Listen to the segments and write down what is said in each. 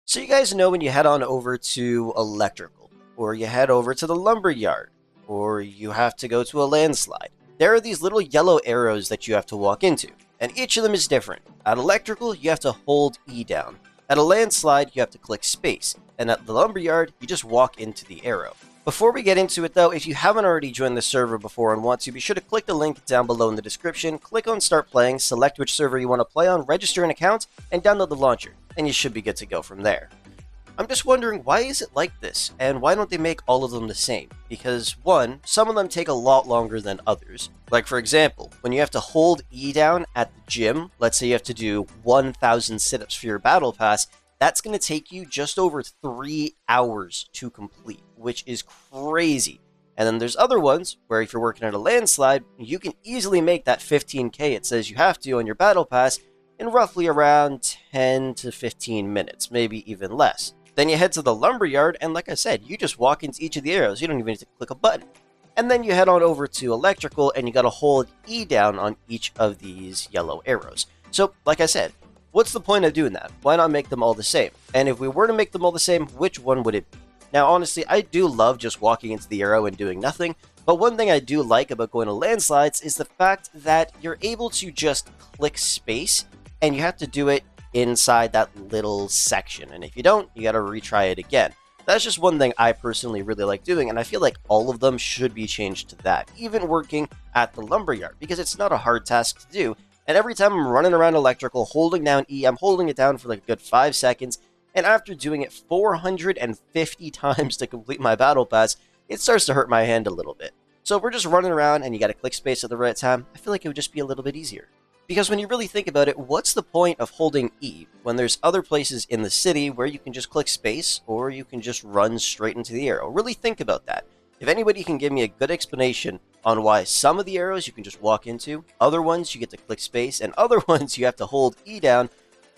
So you guys know when you head on over to electrical, or you head over to the lumber yard, or you have to go to a landslide, there are these little yellow arrows that you have to walk into, and each of them is different. At electrical, you have to hold E down. At a landslide, you have to click space, and at the lumber yard, you just walk into the arrow. Before we get into it though, if you haven't already joined the server before and want to, be sure to click the link down below in the description, click on start playing, select which server you want to play on, register an account, and download the launcher, and you should be good to go from there. I'm just wondering, why is it like this, and why don't they make all of them the same? Because one, some of them take a lot longer than others. Like for example, when you have to hold E down at the gym, let's say you have to do 1,000 sit-ups for your battle pass, that's going to take you just over 3 hours to complete, which is crazy. And then there's other ones where if you're working at a landslide, you can easily make that 15k it says you have to on your battle pass in roughly around 10 to 15 minutes, maybe even less. Then you head to the lumber yard, and like I said, you just walk into each of the arrows. You don't even need to click a button. And then you head on over to electrical, and you got to hold E down on each of these yellow arrows. So, like I said, what's the point of doing that? Why not make them all the same? And if we were to make them all the same, which one would it be? Now, honestly, I do love just walking into the arrow and doing nothing, but one thing I do like about going to landslides is the fact that you're able to just click space, and you have to do it inside that little section, and if you don't, you gotta retry it again. That's just one thing I personally really like doing, and I feel like all of them should be changed to that, even working at the lumberyard, because it's not a hard task to do, and every time I'm running around electrical, holding down E, I'm holding it down for like a good 5 seconds, and after doing it 450 times to complete my battle pass, it starts to hurt my hand a little bit. So if we're just running around and you gotta click space at the right time, I feel like it would just be a little bit easier. Because when you really think about it, what's the point of holding E when there's other places in the city where you can just click space or you can just run straight into the arrow? Really think about that. If anybody can give me a good explanation on why some of the arrows you can just walk into, other ones you get to click space, and other ones you have to hold E down,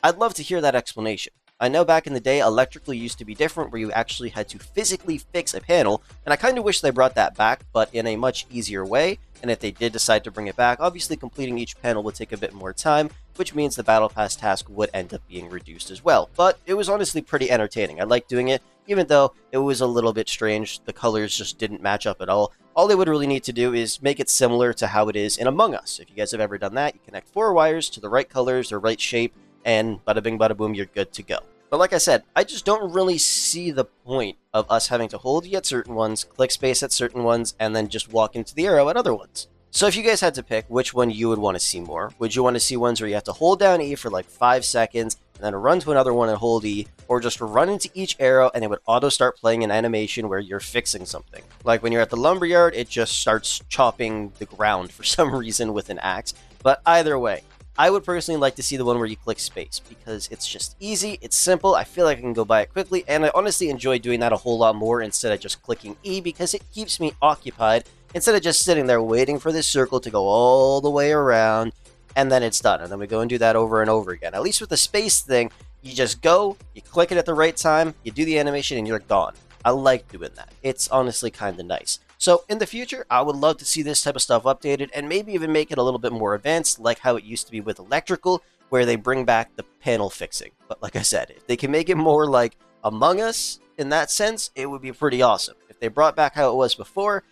I'd love to hear that explanation. I know back in the day, electrical used to be different where you actually had to physically fix a panel, and I kind of wish they brought that back, but in a much easier way. And if they did decide to bring it back, obviously completing each panel would take a bit more time, which means the battle pass task would end up being reduced as well. But it was honestly pretty entertaining. I liked doing it, even though it was a little bit strange. The colors just didn't match up at all. All they would really need to do is make it similar to how it is in Among Us. If you guys have ever done that, you connect 4 wires to the right colors, the right shape, and bada bing bada boom, you're good to go. But like I said, I just don't really see the point of us having to hold E at certain ones, click space at certain ones, and then just walk into the arrow at other ones. So if you guys had to pick which one you would want to see more, would you want to see ones where you have to hold down E for like 5 seconds, and then run to another one and hold E, or just run into each arrow and it would auto start playing an animation where you're fixing something? Like when you're at the lumberyard, it just starts chopping the ground for some reason with an axe. But either way, I would personally like to see the one where you click space, because it's just easy, it's simple, I feel like I can go by it quickly, and I honestly enjoy doing that a whole lot more instead of just clicking E, because it keeps me occupied, instead of just sitting there waiting for this circle to go all the way around, and then it's done, and then we go and do that over and over again. At least with the space thing, you just go, you click it at the right time, you do the animation, and you're gone. I like doing that. It's honestly kind of nice. So in the future, I would love to see this type of stuff updated and maybe even make it a little bit more advanced, like how it used to be with electrical, where they bring back the panel fixing. But like I said, if they can make it more like Among Us in that sense, it would be pretty awesome. If they brought back how it was before,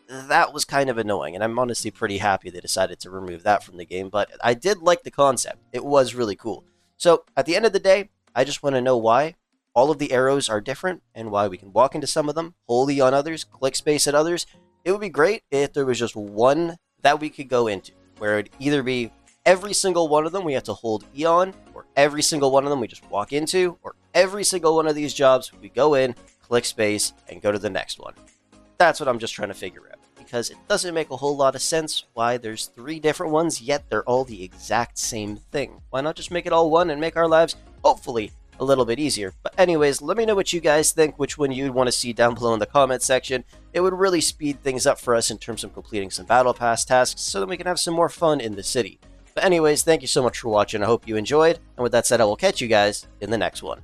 that was kind of annoying, and I'm honestly pretty happy they decided to remove that from the game, but I did like the concept. It was really cool. So at the end of the day, I just want to know why all of the arrows are different, and why we can walk into some of them, hold E on others, click space at others. It would be great if there was just one that we could go into, where it'd either be every single one of them we have to hold E on, or every single one of them we just walk into, or every single one of these jobs we go in, click space, and go to the next one. That's what I'm just trying to figure out, because it doesn't make a whole lot of sense why there's 3 different ones, yet they're all the exact same thing. Why not just make it all one and make our lives, hopefully, a little bit easier? But anyways, let me know what you guys think, which one you'd want to see down below in the comment section. It would really speed things up for us in terms of completing some battle pass tasks so that we can have some more fun in the city. But anyways, thank you so much for watching. I hope you enjoyed, and with that said, I will catch you guys in the next one.